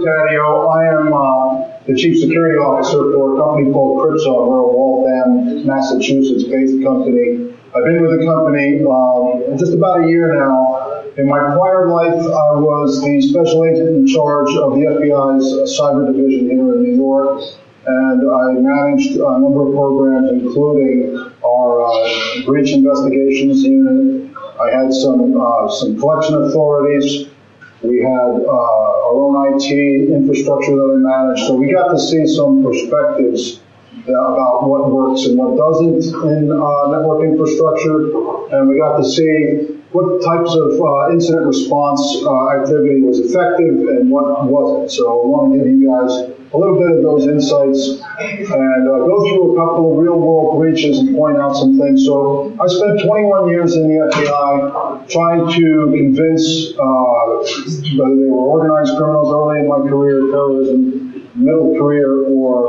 Taddeo. I am the Chief Security Officer for a company called Cryptzone. We're a Waltham, Massachusetts-based company. I've been with the company just about a year now. In my prior life, I was the special agent in charge of the FBI's cyber division here in New York, and I managed a number of programs, including our breach investigations unit. I had some collection authorities. We had our own IT infrastructure that I managed, so we got to see some perspectives about what works and what doesn't in network infrastructure, and we got to see what types of incident response activity was effective and what wasn't. So I want to give you guys a little bit of those insights and go through a couple of real-world breaches and point out some things. So I spent 21 years in the FBI trying to convince, whether they were organized criminals early in my career, terrorism, middle career, or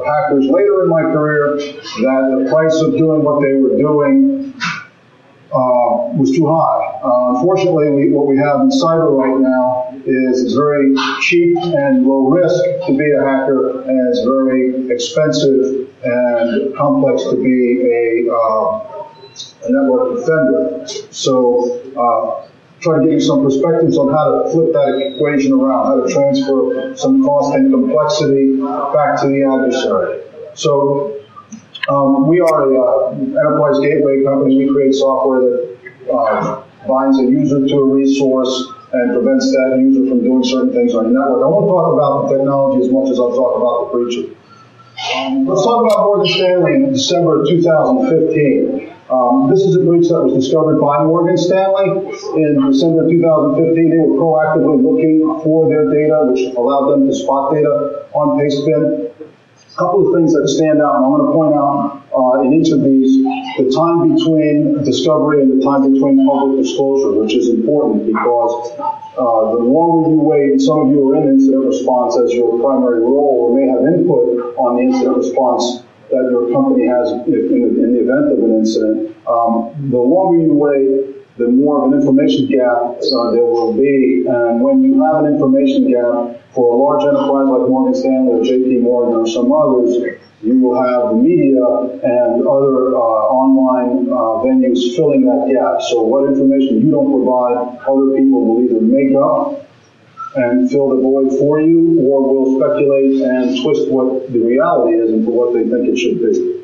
hackers later in my career, that the price of doing what they were doing was too high. Unfortunately, what we have in cyber right now is it's very cheap and low risk to be a hacker, and it's very expensive and complex to be a network defender. So try to give you some perspectives on how to flip that equation around, how to transfer some cost and complexity back to the adversary. So we are an enterprise gateway company. We create software that binds a user to a resource and prevents that user from doing certain things on your network. I won't talk about the technology as much as I'll talk about the breaches. Let's talk about Morgan Stanley in December of 2015. This is a breach that was discovered by Morgan Stanley in December 2015. They were proactively looking for their data, which allowed them to spot data on Pastebin. A couple of things that stand out, and I'm going to point out in each of these, the time between discovery and the time between public disclosure, which is important because the longer you wait, some of you are in incident response as your primary role or may have input on the incident response that your company has in the event of an incident. The longer you wait, the more of an information gap there will be. And when you have an information gap for a large enterprise like Morgan Stanley or JP Morgan or some others, you will have the media and other online venues filling that gap. So what information you don't provide, other people will either make up and fill the void for you, or will speculate and twist what the reality is into what they think it should be.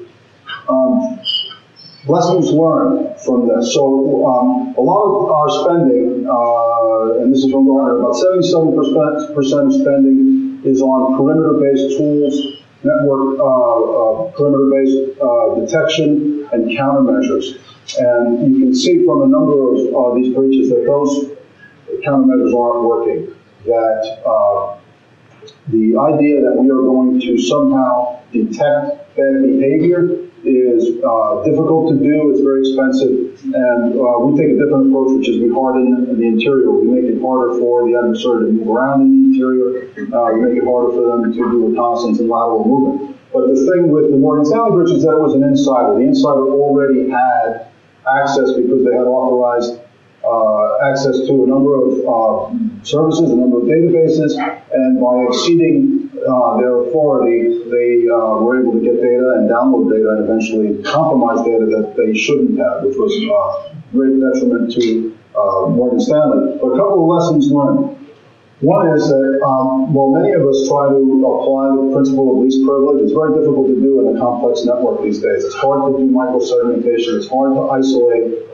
Lessons learned from this. So a lot of our spending, and this is from Gartner, about 77% of spending is on perimeter-based tools, network perimeter-based detection and countermeasures. And you can see from a number of these breaches that those countermeasures aren't working, that the idea that we are going to somehow detect bad behavior is difficult to do, it's very expensive, and we take a different approach, which is we harden the interior. We make it harder for the adversary to move around in the interior. We make it harder for them to do reconnaissance and lateral movement. But the thing with the Morgan Stanley breach is that it was an insider. The insider already had access because they had authorized access to a number of services, a number of databases, and by exceeding their authority, they were able to get data and download data and eventually compromise data that they shouldn't have, which was great detriment to Morgan Stanley. But a couple of lessons learned. One is that while many of us try to apply the principle of least privilege, it's very difficult to do in a complex network these days. It's hard to do micro-segmentation. It's hard to isolate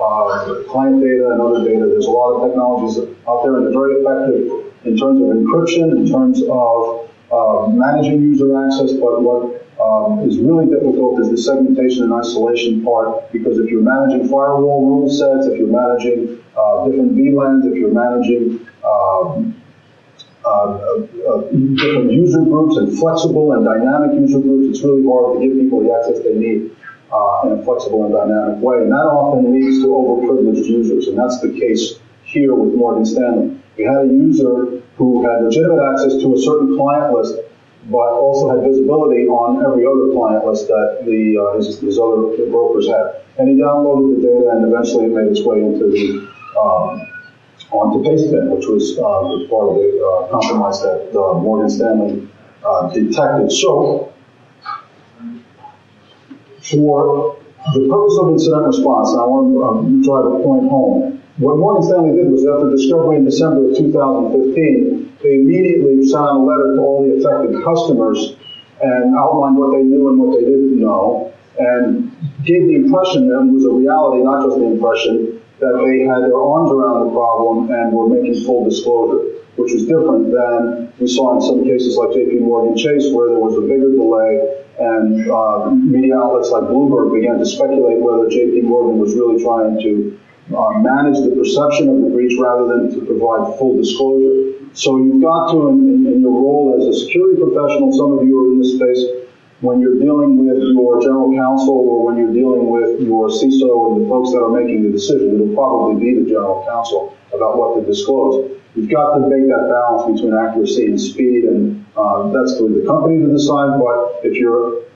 client data and other data. There's a lot of technologies out there, and they're very effective in terms of encryption, in terms of managing user access, but what is really difficult is the segmentation and isolation part, because if you're managing firewall rule sets, if you're managing different VLANs, if you're managing different user groups and flexible and dynamic user groups, it's really hard to give people the access they need in a flexible and dynamic way. And that often leads to overprivileged users, and that's the case here with Morgan Stanley. We had a user who had legitimate access to a certain client list, but also had visibility on every other client list that his other brokers had. And he downloaded the data, and eventually it made its way into the onto pastebin, which was part of the compromise that Morgan Stanley detected. So, for the purpose of incident response, and I want to drive a point home, what Morgan Stanley did was, after discovery in December of 2015, they immediately sent out a letter to all the affected customers and outlined what they knew and what they didn't know, and gave the impression, and it was a reality, not just the impression, that they had their arms around the problem and were making full disclosure, which was different than we saw in some cases like JP Morgan Chase, where there was a bigger delay, and media outlets like Bloomberg began to speculate whether JP Morgan was really trying to manage the perception of the breach rather than to provide full disclosure. So you've got to, in your role as a security professional, some of you are in this space, when you're dealing with your general counsel or when you're dealing with your CISO and the folks that are making the decision, it'll probably be the general counsel about what to disclose. You've got to make that balance between accuracy and speed, and that's for the company to decide. But if you're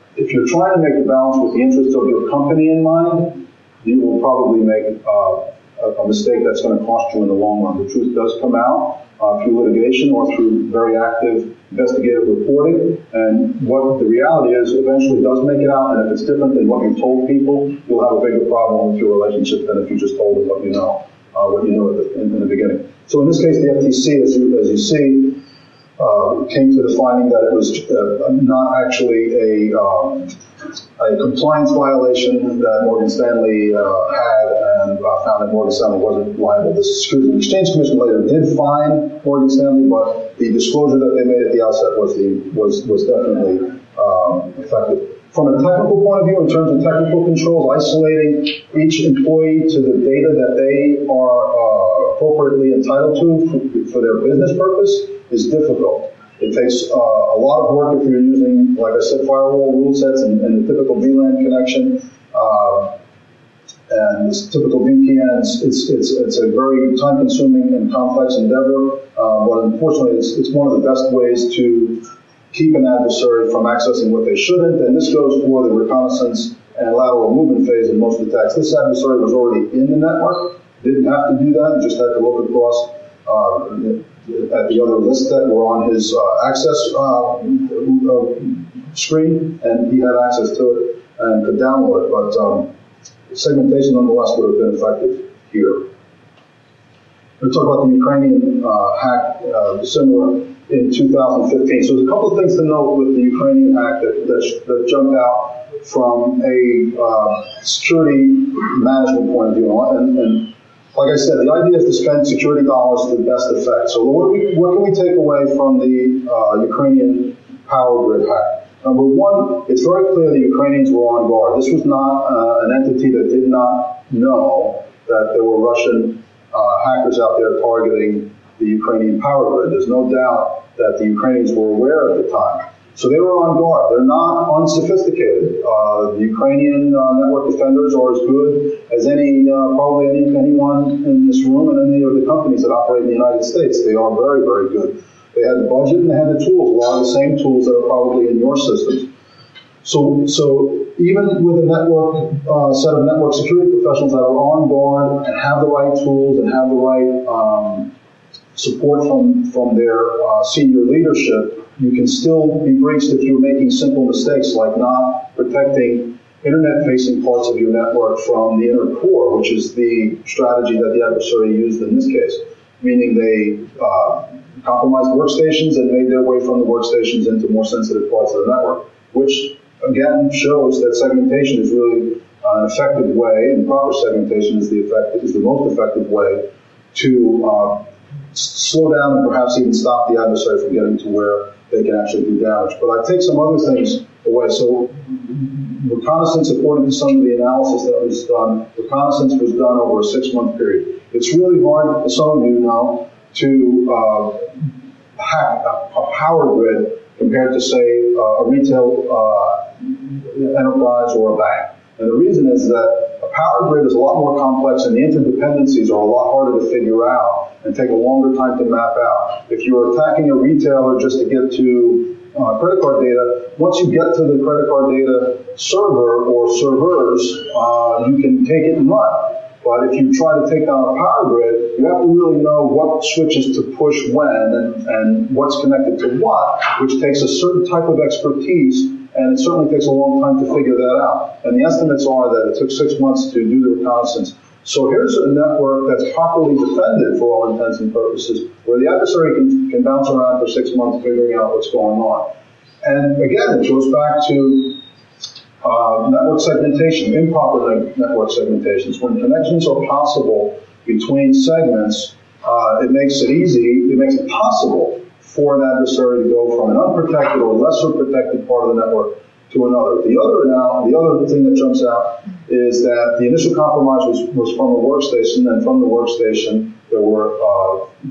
trying to make the balance with the interests of your company in mind, you will probably make a mistake that's going to cost you in the long run. The truth does come out through litigation or through very active investigative reporting, and what the reality is eventually does make it out, and if it's different than what you told people, you'll have a bigger problem with your relationship than if you just told them what you know in the beginning. So in this case, the FTC, as you see, came to the finding that it was not actually a compliance violation that Morgan Stanley had, and found that Morgan Stanley wasn't liable. The Securities and Exchange Commission later did fine Morgan Stanley, but the disclosure that they made at the outset was definitely effective. From a technical point of view, in terms of technical controls, isolating each employee to the data that they are appropriately entitled to for their business purpose is difficult. It takes a lot of work if you're using, like I said, firewall rule sets and the typical VLAN connection and this typical VPNs. It's a very time-consuming and complex endeavor, but unfortunately, it's one of the best ways to keep an adversary from accessing what they shouldn't, and this goes for the reconnaissance and lateral movement phase in most attacks. This adversary was already in the network, didn't have to do that, just had to look across at the other lists that were on his access screen, and he had access to it and could download it, but segmentation nonetheless would have been effective here. We'll talk about the Ukrainian hack, similar in 2015. So there's a couple of things to note with the Ukrainian hack that jumped out from a security management point of view. And like I said, the idea is to spend security dollars to the best effect. So what can we take away from the Ukrainian power grid hack? Number one, it's very clear the Ukrainians were on guard. This was not an entity that did not know that there were Russian hackers out there targeting the Ukrainian power grid. There's no doubt that the Ukrainians were aware at the time. So they were on guard. They're not unsophisticated. The Ukrainian network defenders are as good as probably anyone in this room and any of the companies that operate in the United States. They are very, very good. They had the budget and they had the tools, a lot of the same tools that are probably in your systems. So even with a network set of network security professionals that are on guard and have the right tools and have the right support from their senior leadership, you can still be breached if you're making simple mistakes like not protecting internet-facing parts of your network from the inner core, which is the strategy that the adversary used in this case, meaning they compromised workstations and made their way from the workstations into more sensitive parts of the network, which again shows that segmentation is really an effective way, and proper segmentation is the most effective way to slow down and perhaps even stop the adversary from getting to where they can actually do damage. But I take some other things away. So reconnaissance, according to some of the analysis that was done, reconnaissance was done over a 6-month period. It's really hard, as some of you know, to hack a power grid compared to, say, a retail enterprise or a bank. And the reason is that a power grid is a lot more complex and the interdependencies are a lot harder to figure out and take a longer time to map out. If you're attacking a retailer just to get to credit card data, once you get to the credit card data server or servers, you can take it and run. But if you try to take down a power grid, you have to really know what switches to push when and what's connected to what, which takes a certain type of expertise, and it certainly takes a long time to figure that out. And the estimates are that it took 6 months to do the reconnaissance. So here's a network that's properly defended for all intents and purposes, where the adversary can bounce around for 6 months figuring out what's going on. And again, it goes back to network segmentation, improper network segmentations. When connections are possible between segments, it makes it possible for an adversary to go from an unprotected or lesser protected part of the network to another. The other thing that jumps out is that the initial compromise was from a workstation, and from the workstation there were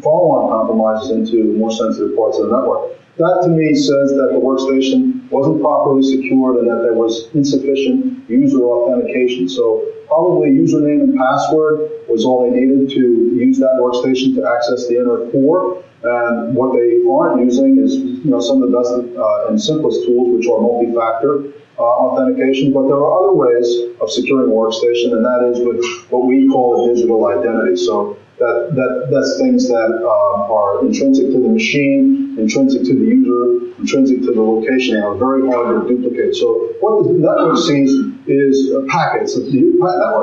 follow-on compromises into more sensitive parts of the network. That to me says that the workstation wasn't properly secured and that there was insufficient user authentication. So probably username and password was all they needed to use that workstation to access the inner core. And what they aren't using is, some of the best and simplest tools, which are multi-factor authentication. But there are other ways of securing a workstation, and that is with what we call a digital identity. So that's things that are intrinsic to the machine, intrinsic to the user, intrinsic to the location, and are very hard to duplicate. So what the network sees is packets. The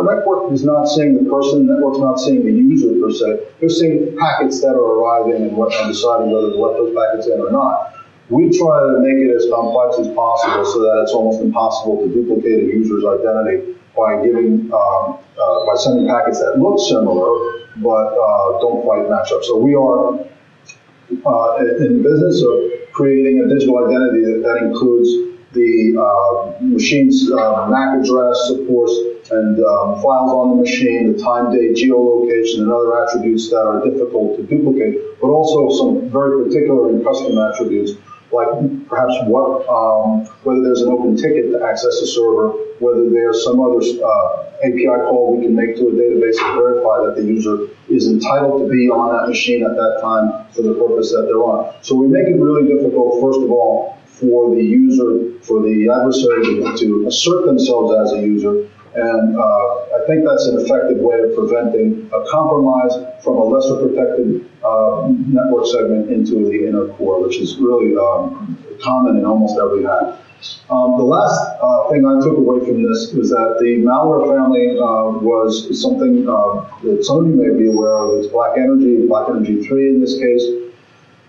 network is not seeing the person, the network's not seeing the user per se. They're seeing packets that are arriving and deciding whether to let those packets in or not. We try to make it as complex as possible so that it's almost impossible to duplicate a user's identity by by sending packets that look similar but don't quite match up. So we are in the business of creating a digital identity that includes the machine's MAC address, of course, and files on the machine, the time, date, geolocation, and other attributes that are difficult to duplicate, but also some very particular and custom attributes, like perhaps whether there's an open ticket to access a server, whether there's some other API call we can make to a database to verify that the user is entitled to be on that machine at that time for the purpose that they're on. So we make it really difficult, first of all, for the adversary to assert themselves as a user. And I think that's an effective way of preventing a compromise from a lesser protected network segment into the inner core, which is really common in almost every hack. The last thing I took away from this was that the malware family was something that some of you may be aware of. It's Black Energy 3 in this case,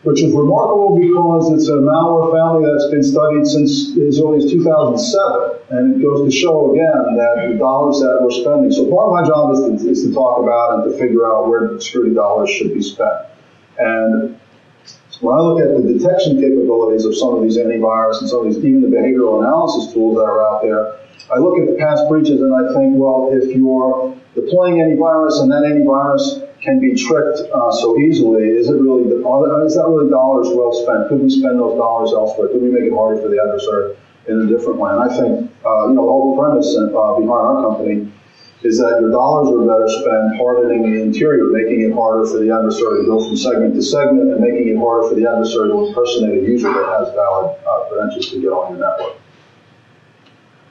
which is remarkable because it's a malware family that's been studied since as early as 2007. And it goes to show, again, that the dollars that we're spending. So part of my job is to talk about and to figure out where security dollars should be spent. And when I look at the detection capabilities of some of these antivirus and some of these, even the behavioral analysis tools that are out there, I look at the past breaches and I think, well, if you're deploying antivirus and that antivirus can be tricked so easily, is that really dollars well spent? Could we spend those dollars elsewhere? Could we make it harder for the adversary in a different way? And I think the whole premise behind our company is that your dollars are better spent hardening the interior, making it harder for the adversary to go from segment to segment, and making it harder for the adversary to impersonate a user that has valid credentials to get on your network.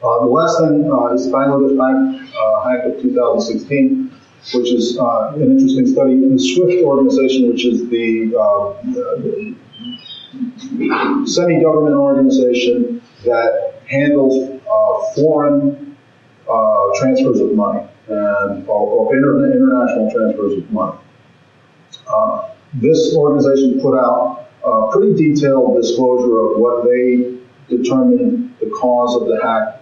The last thing is the Bangladesh Bank hack of 2016, which is an interesting study. The SWIFT organization, which is the semi-government organization that handles foreign transfers of money or international transfers of money. This organization put out a pretty detailed disclosure of what they determined the cause of the hack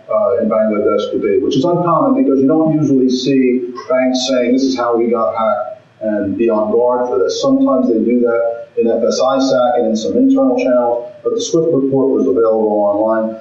in Bangladesh to be, which is uncommon because you don't usually see banks saying this is how we got hacked and be on guard for this. Sometimes they do that in FSISAC and in some internal channels, but the SWIFT report was available online.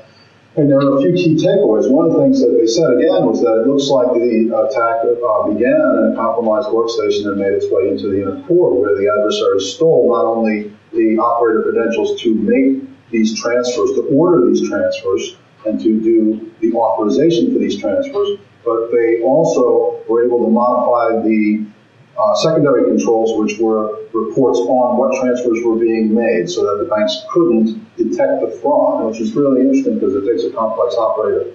And there are a few key takeaways. One of the things that they said again was that it looks like the attack began in a compromised workstation and made its way into the inner core, where the adversary stole not only the operator credentials to make these transfers, to order these transfers, and to do the authorization for these transfers, but they also were able to modify the secondary controls, which were reports on what transfers were being made, so that the banks couldn't detect the fraud, which is really interesting because it takes a complex operator,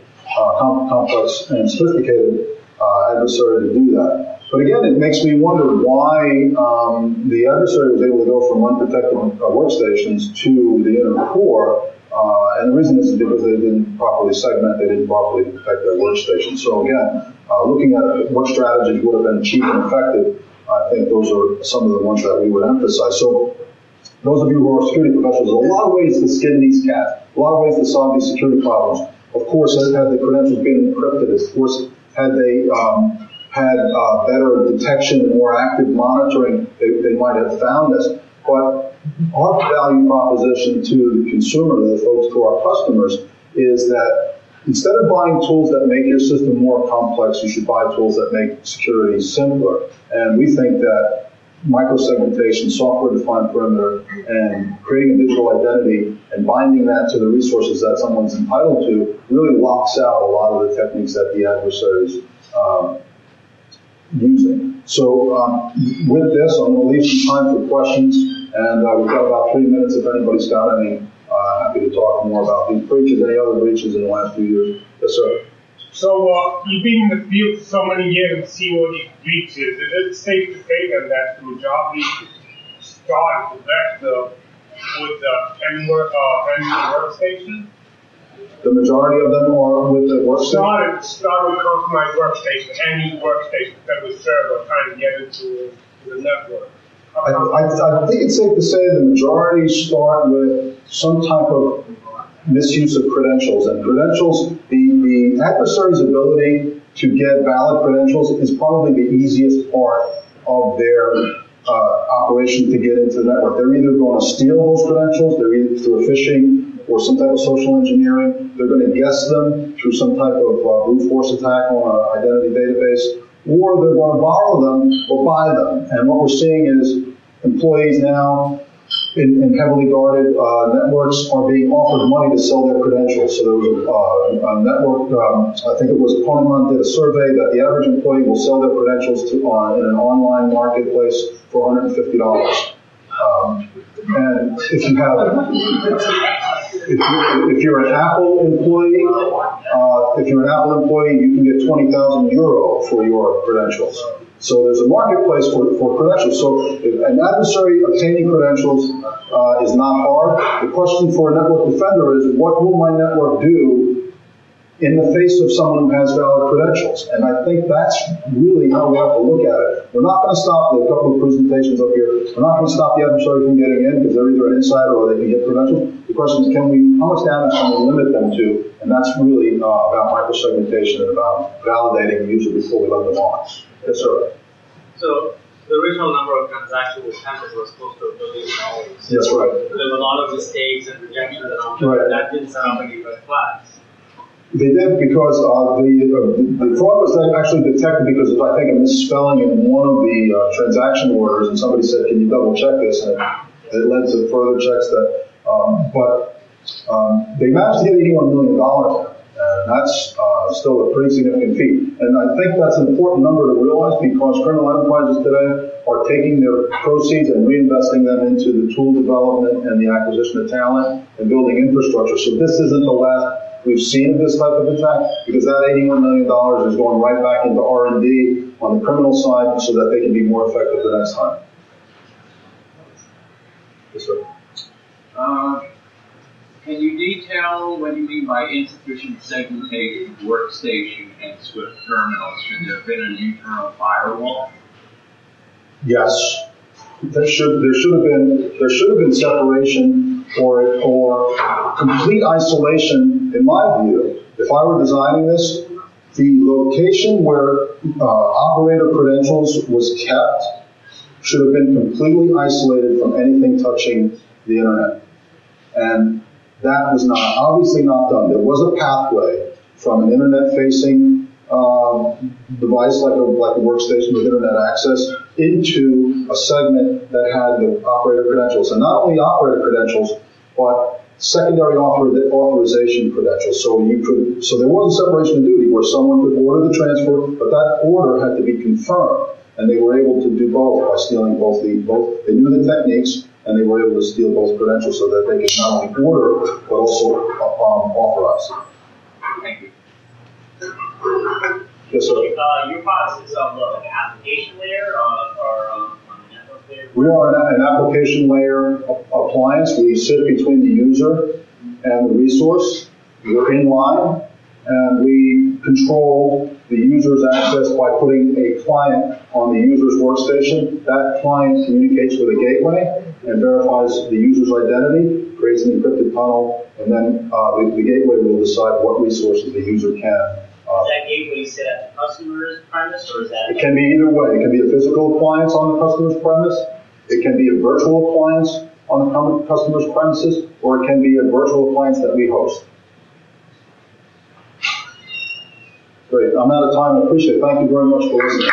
complex and sophisticated adversary to do that. But again, it makes me wonder why the adversary was able to go from unprotected workstations to the inner core. And the reason is because they didn't properly segment, they didn't properly protect their workstations. So again, looking at what strategies would have been cheap and effective, I think those are some of the ones that we would emphasize. So those of you who are security professionals, there's a lot of ways to skin these cats, a lot of ways to solve these security problems. Of course, had the credentials been encrypted, of course, had they had better detection and more active monitoring, they might have found this. But our value proposition to the consumer, to the folks, to our customers, is that instead of buying tools that make your system more complex, you should buy tools that make security simpler. And we think that microsegmentation, software-defined perimeter, and creating a digital identity and binding that to the resources that someone's entitled to really locks out a lot of the techniques that the adversaries using. So with this, I'm going to leave some time for questions, and we've got about 3 minutes if anybody's got any. Happy to talk more about these breaches, any other breaches in the last few years. Yes, sir. So you've been in the field for so many years and see all these breaches. Is it safe to say then that the majority start with the end workstation? The majority of them are with the workstation? Start with compromised workstation, end workstation, instead of a server trying to get into the network. I think it's safe to say the majority start with some type of misuse of credentials. And credentials, the adversary's ability to get valid credentials is probably the easiest part of their operation to get into the network. They're either going to steal those credentials, they're either through phishing or some type of social engineering, they're going to guess them through some type of brute force attack on an identity database, or they're going to borrow them or buy them. And what we're seeing is employees now in heavily guarded networks are being offered money to sell their credentials. So there was a network, I think it was Ponemon did a survey that the average employee will sell their credentials to in an online marketplace for $150. And if you have, if you're an Apple employee, you can get 20,000 euro for your credentials. So there's a marketplace for credentials. So if an adversary obtaining credentials is not hard. The question for a network defender is, what will my network do in the face of someone who has valid credentials? And I think that's really how we have to look at it. We're not going to stop the couple of presentations up here. We're not going to stop the adversary from getting in because they're either an insider or they can get credentials. The question is, how much damage can we limit them to? And that's really about microsegmentation and about validating the user before we let them on. Yes, sir. So the original number of transactions attempted was close to $1 billion. Yes, right. There were a lot of mistakes and rejections around right. That didn't set up any red flags. They did because the fraud was actually detected because of, I think, a misspelling in one of the transaction orders, and somebody said, "Can you double check this?" And it led to further checks that. But they managed to get $81 million, and that's still a pretty significant feat. And I think that's an important number to realize because criminal enterprises today are taking their proceeds and reinvesting them into the tool development and the acquisition of talent and building infrastructure. So this isn't the last we've seen of this type of attack, because that $81 million is going right back into R&D on the criminal side so that they can be more effective the next time. Yes, sir. Can you detail what you mean by insufficient segmentation, workstation, and Swift terminals? Should there have been an internal firewall? Yes. There should have been separation or complete isolation. In my view, if I were designing this, the location where operator credentials was kept should have been completely isolated from anything touching the internet. And that was obviously not done. There was a pathway from an internet-facing device like a workstation with internet access into a segment that had the operator credentials. And not only operator credentials, but secondary authorization credentials. So there was a separation of duty where someone could order the transfer, but that order had to be confirmed. And they were able to do both by stealing both. They knew the techniques, and they were able to steal both credentials so that they could not only order, but also authorize. Thank you. Yes, sir. Your product sits on what, like an application layer or on the network layer? We are an application layer appliance. We sit between the user and the resource. We're in line, and we control the user's access by putting a client on the user's workstation. That client communicates with a gateway and verifies the user's identity, creates an encrypted tunnel, and then the gateway will decide what resources the user can. Does that gateway sit at the customer's premise, or is that? It can be either way. It can be a physical appliance on the customer's premise. It can be a virtual appliance on the customer's premises, or it can be a virtual appliance that we host. Great. I'm out of time. I appreciate it. Thank you very much for listening.